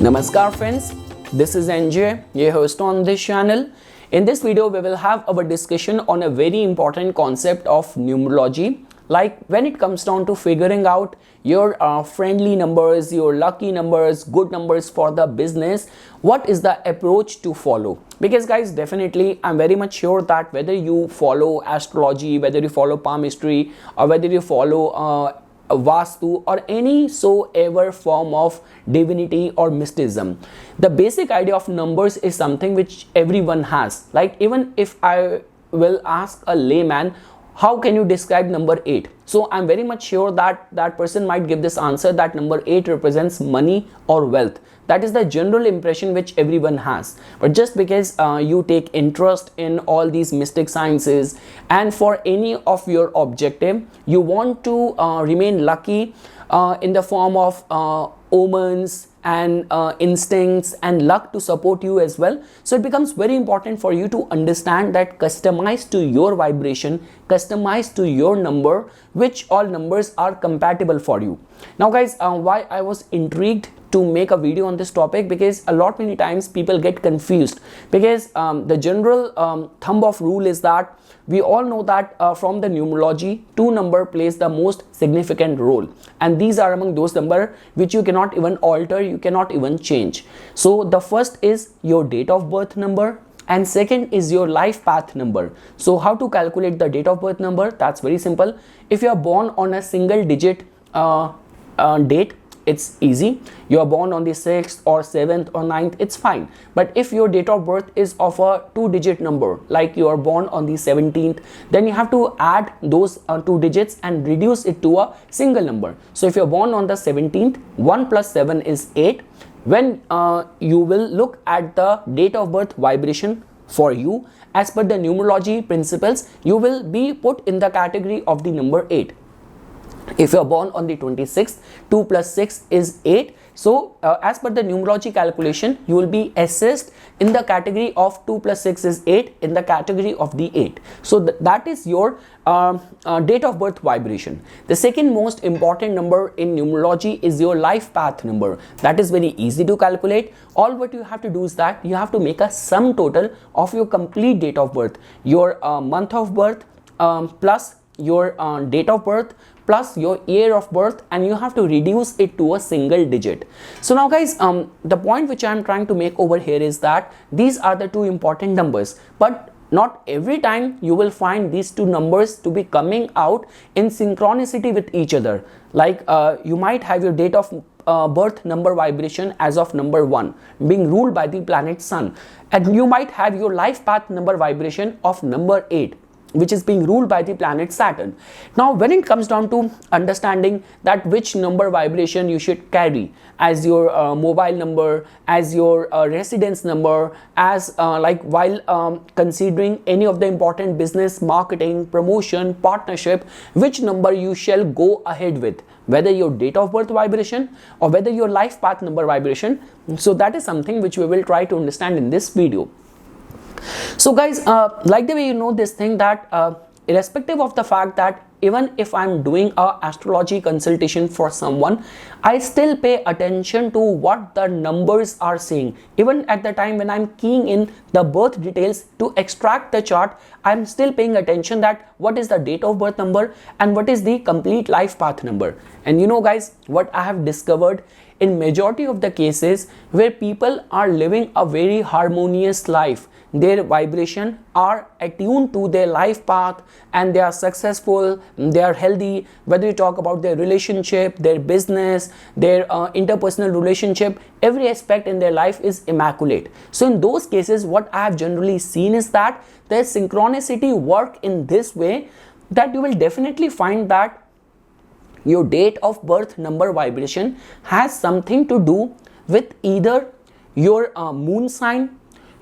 Namaskar friends, this is NJ, your host on this channel. In this video, we will have our discussion on a very important concept of numerology. Like when it comes down to figuring out your friendly numbers, your lucky numbers, good numbers for the business, what is the approach to follow? Because guys, definitely I'm very much sure that whether you follow astrology, whether you follow palmistry, or whether you follow Vastu or any so ever form of divinity or mysticism, the basic idea of numbers is something which everyone has. Like even if I will ask a layman, how can you describe number 8? So I'm very much sure that that person might give this answer that number 8 represents money or wealth. That is the general impression which everyone has. But just because you take interest in all these mystic sciences and for any of your objective, you want to remain lucky in the form of omens and instincts and luck to support you as well. So it becomes very important for you to understand that customized to your vibration, customized to your number, which all numbers are compatible for you. Now guys, why I was intrigued to make a video on this topic, because a lot many times people get confused, because the general thumb of rule is that we all know that from the numerology, 2 number plays the most significant role, and these are among those number which you cannot even alter, you cannot even change. So the first is your date of birth number, and second is your life path number. So how to calculate the date of birth number? That's very simple. If you are born on a single digit date, it's easy. You are born on the 6th or 7th or 9th, it's fine. But if your date of birth is of a 2-digit number, like you are born on the 17th, then you have to add those 2 digits and reduce it to a single number. So if you are born on the 17th, 1 plus 7 is 8. When you will look at the date of birth vibration for you, as per the numerology principles, you will be put in the category of the number 8. If you are born on the 26th, 2 plus 6 is 8. So as per the numerology calculation, you will be assessed in the category of 2 plus 6 is 8, in the category of the 8. So that is your date of birth vibration. The second most important number in numerology is your life path number. That is very easy to calculate. All what you have to do is that you have to make a sum total of your complete date of birth, your month of birth plus your date of birth plus your year of birth, and you have to reduce it to a single digit. So now guys, the point which I am trying to make over here is that these are the 2 important numbers, but not every time you will find these 2 numbers to be coming out in synchronicity with each other. Like you might have your date of birth number vibration as of number 1 being ruled by the planet Sun, and you might have your life path number vibration of number 8, which is being ruled by the planet Saturn. Now when it comes down to understanding that which number vibration you should carry as your mobile number, as your residence number, as like while considering any of the important business, marketing, promotion, partnership, which number you shall go ahead with, whether your date of birth vibration or whether your life path number vibration. So that is something which we will try to understand in this video. So guys, like the way you know this thing that irrespective of the fact that even if I'm doing a astrology consultation for someone, I still pay attention to what the numbers are saying. Even at the time when I'm keying in the birth details to extract the chart, I'm still paying attention that what is the date of birth number and what is the complete life path number. And you know guys, what I have discovered in majority of the cases where people are living a very harmonious life, their vibration are attuned to their life path and they are successful, they are healthy, whether you talk about their relationship, their business, their interpersonal relationship, every aspect in their life is immaculate. So in those cases, what I have generally seen is that their synchronicity work in this way that you will definitely find that your date of birth number vibration has something to do with either your moon sign,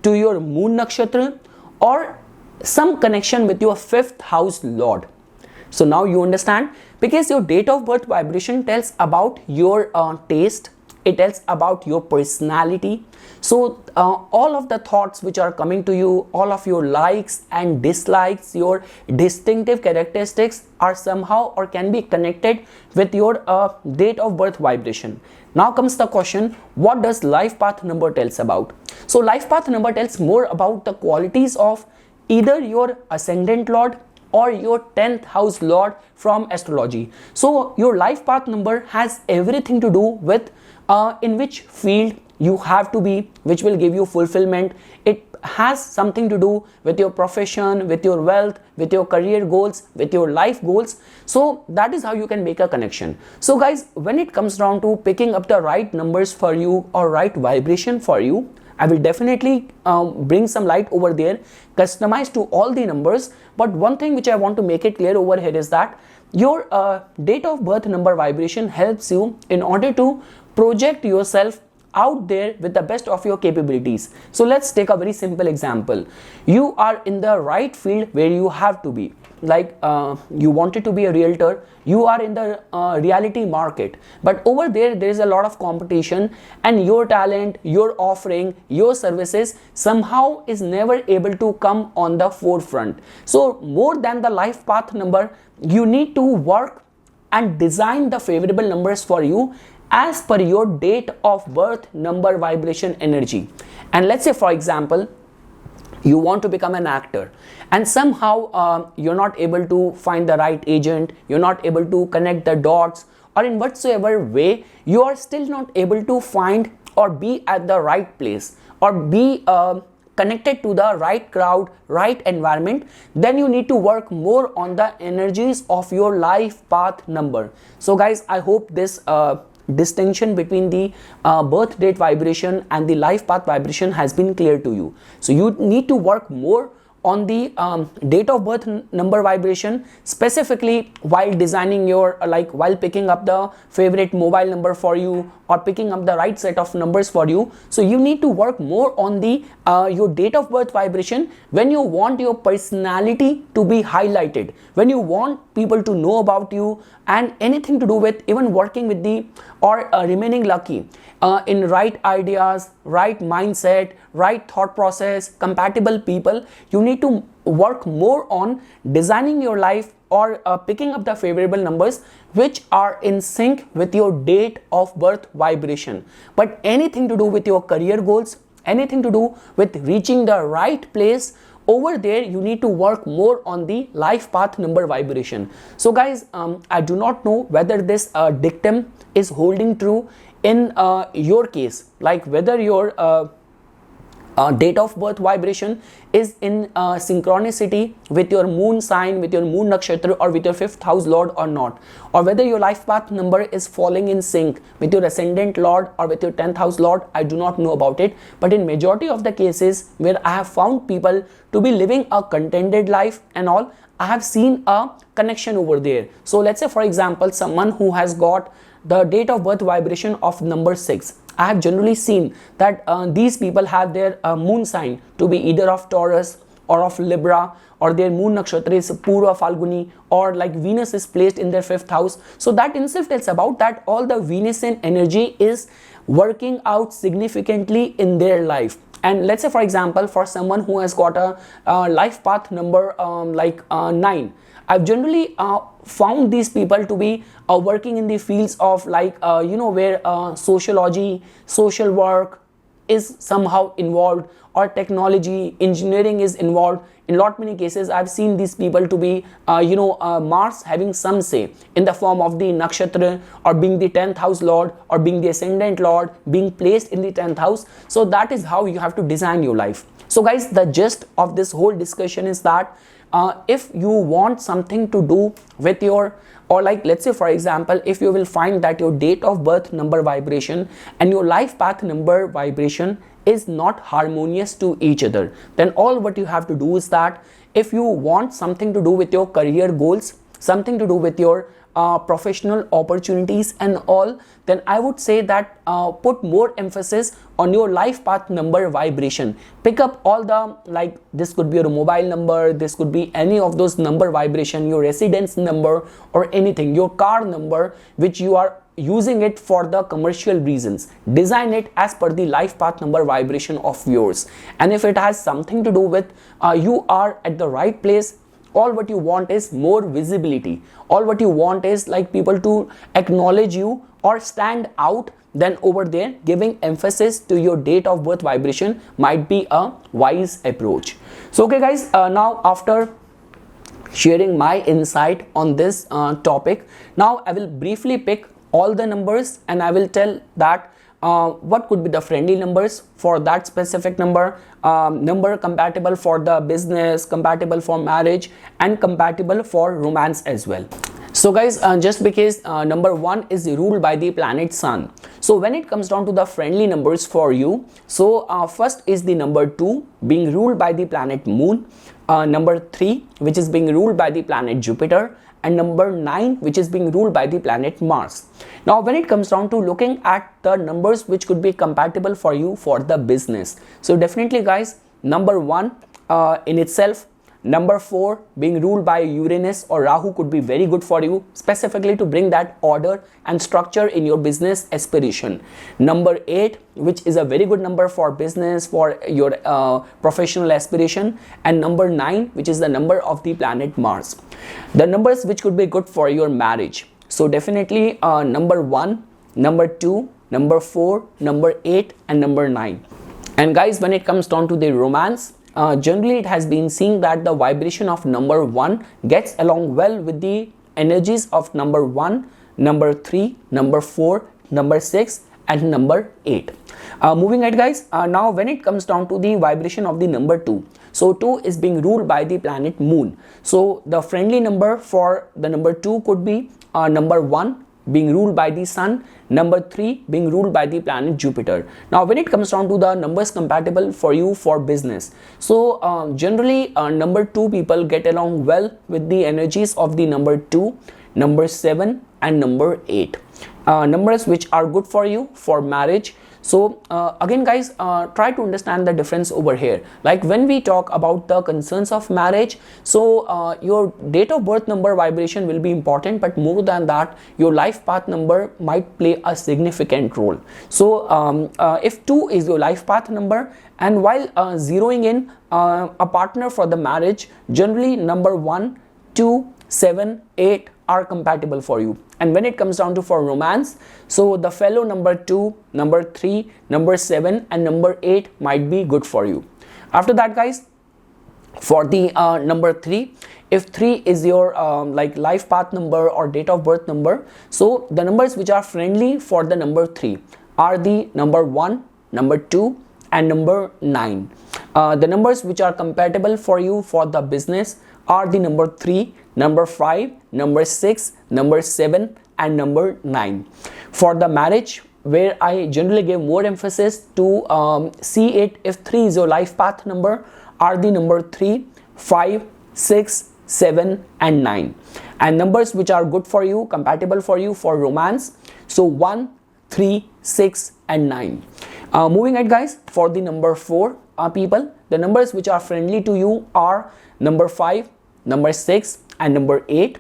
to your moon nakshatra, or some connection with your 5th house lord. So now you understand, because your date of birth vibration tells about your taste, it tells about your personality. So all of the thoughts which are coming to you, all of your likes and dislikes, your distinctive characteristics are somehow or can be connected with your date of birth vibration. Now comes the question, what does life path number tells about? So life path number tells more about the qualities of either your ascendant lord or your 10th house lord from astrology. So your life path number has everything to do with in which field you have to be, which will give you fulfillment. It has something to do with your profession, with your wealth, with your career goals, with your life goals. So that is how you can make a connection. So guys, when it comes down to picking up the right numbers for you or right vibration for you, I will definitely bring some light over there, customized to all the numbers. But one thing which I want to make it clear over here is that your date of birth number vibration helps you in order to project yourself out there with the best of your capabilities. So let's take a very simple example. You are in the right field where you have to be. Like you wanted to be a realtor, you are in the reality market, but over there is a lot of competition, and your talent, your offering, your services somehow is never able to come on the forefront. So more than the life path number, you need to work and design the favorable numbers for you as per your date of birth number vibration energy. And let's say, for example, you want to become an actor, and somehow you're not able to find the right agent, you're not able to connect the dots, or in whatsoever way you are still not able to find or be at the right place or be connected to the right crowd, right environment, then you need to work more on the energies of your life path number. So guys, I hope this distinction between the birth date vibration and the life path vibration has been clear to you. So you need to work more on the date of birth number vibration, specifically while designing your while picking up the favorite mobile number for you or picking up the right set of numbers for you. So you need to work more on the your date of birth vibration when you want your personality to be highlighted, when you want people to know about you, and anything to do with even working with the or remaining lucky in right ideas, right mindset, right thought process, compatible people. You need to work more on designing your life or picking up the favorable numbers which are in sync with your date of birth vibration. But anything to do with your career goals, anything to do with reaching the right place, over there you need to work more on the life path number vibration. So guys, I do not know whether this dictum is holding true in your case, like whether your date of birth vibration is in synchronicity with your moon sign, with your moon nakshatra, or with your 5th house lord or not, or whether your life path number is falling in sync with your ascendant lord or with your 10th house lord. I do not know about it, but in majority of the cases where I have found people to be living a contented life and all, I have seen a connection over there. So let's say, for example, someone who has got the date of birth vibration of number 6. I have generally seen that these people have their moon sign to be either of Taurus or of Libra, or their moon nakshatra is Purva Falguni, or like Venus is placed in their 5th house. So that in itself tells about that all the Venusian energy is working out significantly in their life. And let's say, for example, for someone who has got a life path number 9, I've generally found these people to be working in the fields of where sociology, social work is somehow involved, or technology, engineering is involved. In lot many cases, I've seen these people to be Mars having some say in the form of the nakshatra, or being the 10th house lord, or being the ascendant lord, being placed in the 10th house. So that is how you have to design your life. So guys, the gist of this whole discussion is that if you want something to do with your, or like let's say, for example, if you will find that your date of birth number vibration and your life path number vibration is not harmonious to each other, then all what you have to do is that if you want something to do with your career goals, something to do with your professional opportunities and all, then I would say that put more emphasis on your life path number vibration. Pick up all the, this could be your mobile number, this could be any of those number vibration, your residence number or anything, your car number which you are using it for the commercial reasons. Design it as per the life path number vibration of yours, and if it has something to do with you are at the right place, all what you want is more visibility, all what you want is like people to acknowledge you or stand out, then over there giving emphasis to your date of birth vibration might be a wise approach. So okay guys, now after sharing my insight on this topic, now I will briefly pick all the numbers and I will tell that what could be the friendly numbers for that specific number, number compatible for the business, compatible for marriage, and compatible for romance as well. So guys, just because number 1 is ruled by the planet Sun, so when it comes down to the friendly numbers for you, so first is the number 2 being ruled by the planet Moon, number 3 which is being ruled by the planet Jupiter, and number 9 which is being ruled by the planet Mars. Now when it comes down to looking at the numbers which could be compatible for you for the business, so definitely guys, number 1 in itself, number 4 being ruled by Uranus or Rahu could be very good for you, specifically to bring that order and structure in your business aspiration. Number 8 which is a very good number for business, for your professional aspiration, and number 9 which is the number of the planet Mars. The numbers which could be good for your marriage, so definitely number 1, number 2, number 4, number 8, and number 9. And guys, when it comes down to the romance, generally it has been seen that the vibration of number 1 gets along well with the energies of number 1, number 3, number 4, number 6, and number 8. Moving ahead guys, now when it comes down to the vibration of the number 2, so 2 is being ruled by the planet Moon. So the friendly number for the number 2 could be number 1 being ruled by the Sun, number 3 being ruled by the planet Jupiter. Now when it comes down to the numbers compatible for you for business, so generally number 2 people get along well with the energies of the number 2, number 7, and number 8. Numbers which are good for you for marriage. So again guys, try to understand the difference over here. Like when we talk about the concerns of marriage, so your date of birth number vibration will be important, but more than that, your life path number might play a significant role. So if 2 is your life path number, and while zeroing in a partner for the marriage, generally number 1, 2, 7, 8 are compatible for you. And when it comes down to for romance, so the fellow number 2, number 3, number 7, and number 8 might be good for you. After that guys, for the number 3, if 3 is your like life path number or date of birth number, so the numbers which are friendly for the number 3 are the number 1, number 2, and number 9. The numbers which are compatible for you for the business are the number 3, number 5, number 6, number 7, and number 9. For the marriage, where I generally give more emphasis to see it if 3 is your life path number, are the number 3, 5, 6, 7, and 9. And numbers which are good for you, compatible for you for romance, so 1, 3, 6, and 9. Moving ahead guys, for the number 4 people, the numbers which are friendly to you are number 5, number 6, and number 8.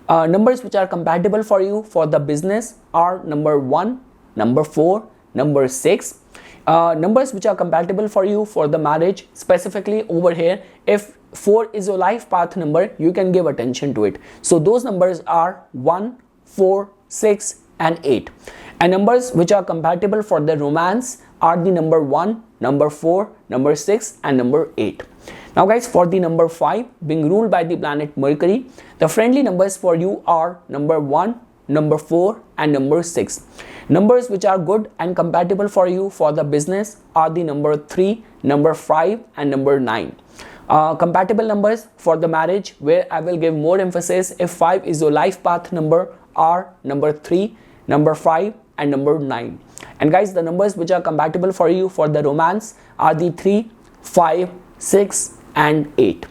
Numbers which are compatible for you for the business are number 1, number 4, number 6. Numbers which are compatible for you for the marriage, specifically over here, if 4 is your life path number, you can give attention to it. So those numbers are 1, 4, 6, and 8. And numbers which are compatible for the romance are the number 1, number 4, number 6, and number 8. Now guys, for the number 5 being ruled by the planet Mercury, the friendly numbers for you are number 1, number 4, and number 6. Numbers which are good and compatible for you for the business are the number 3, number 5, and number 9. Compatible numbers for the marriage, where I will give more emphasis if 5 is your life path number, are number 3, number 5, and number 9. And guys, the numbers which are compatible for you for the romance are the 3, 5, 6, and 8.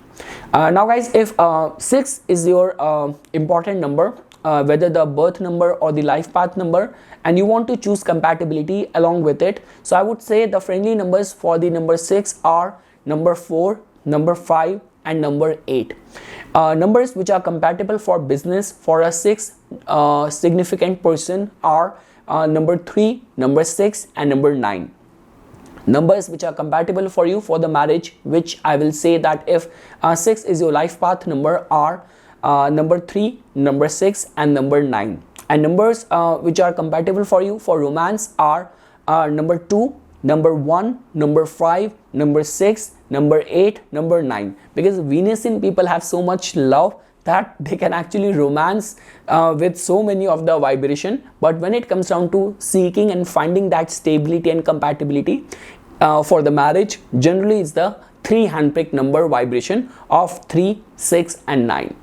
Now guys, if 6 is your important number, whether the birth number or the life path number, and you want to choose compatibility along with it, so I would say the friendly numbers for the number 6 are number 4, number 5, and number 8. Numbers which are compatible for business for a 6 significant person are number 3, number 6 and number 9. Numbers which are compatible for you for the marriage, which I will say that if 6 is your life path number, are number 3, number 6 and number 9. And numbers which are compatible for you for romance are number 2, number 1, number 5, number 6, number 8, number 9. Because Venusian people have so much love that they can actually romance with so many of the vibration, but when it comes down to seeking and finding that stability and compatibility for the marriage, generally is the 3 handpicked number vibration of 3, 6 and 9.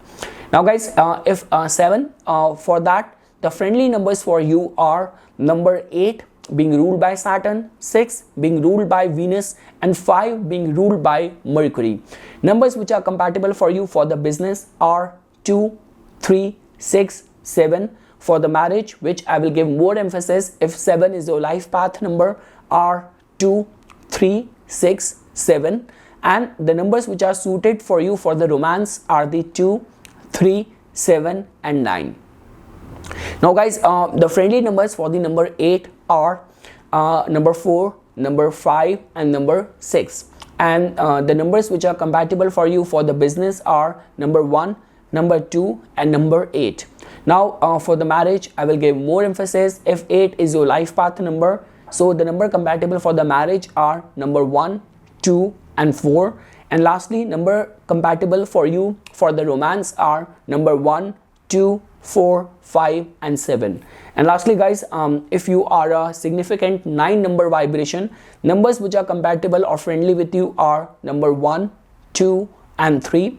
Now guys, if 7 for that, the friendly numbers for you are number 8 being ruled by Saturn, 6 being ruled by Venus and 5 being ruled by Mercury. Numbers which are compatible for you for the business are 2, 3, 6, 7. For the marriage, which I will give more emphasis if 7 is your life path number, are 2, 3, 6, 7. And the numbers which are suited for you for the romance are the 2, 3, 7 and 9. Now guys, the friendly numbers for the number 8 are number 4, number 5 and number 6. And the numbers which are compatible for you for the business are number 1, number 2 and number 8. Now for the marriage, I will give more emphasis if 8 is your life path number. So the number compatible for the marriage are number 1, 2 and 4. And lastly, number compatible for you for the romance are number 1, 2, 4, 5 and 7. And lastly guys, if you are a significant 9 number vibration, numbers which are compatible or friendly with you are number 1, 2 and 3.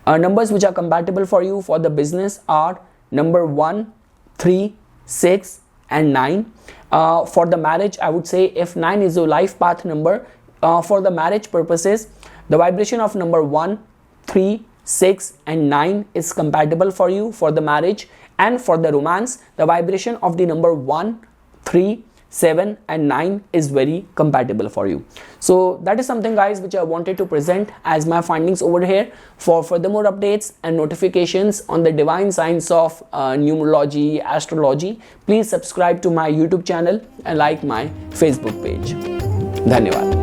Numbers which are compatible for you for the business are number 1, 3, 6 and 9. For the marriage, I would say if 9 is your life path number, for the marriage purposes, the vibration of number 1, 3, 6 and 9 is compatible for you for the marriage. And for the romance, the vibration of the number 1, 3, 7 and 9 is very compatible for you. So that is something guys which I wanted to present as my findings over here. For furthermore updates and notifications on the divine science of numerology, astrology, please subscribe to my YouTube channel and like my Facebook page. Dhanyawad.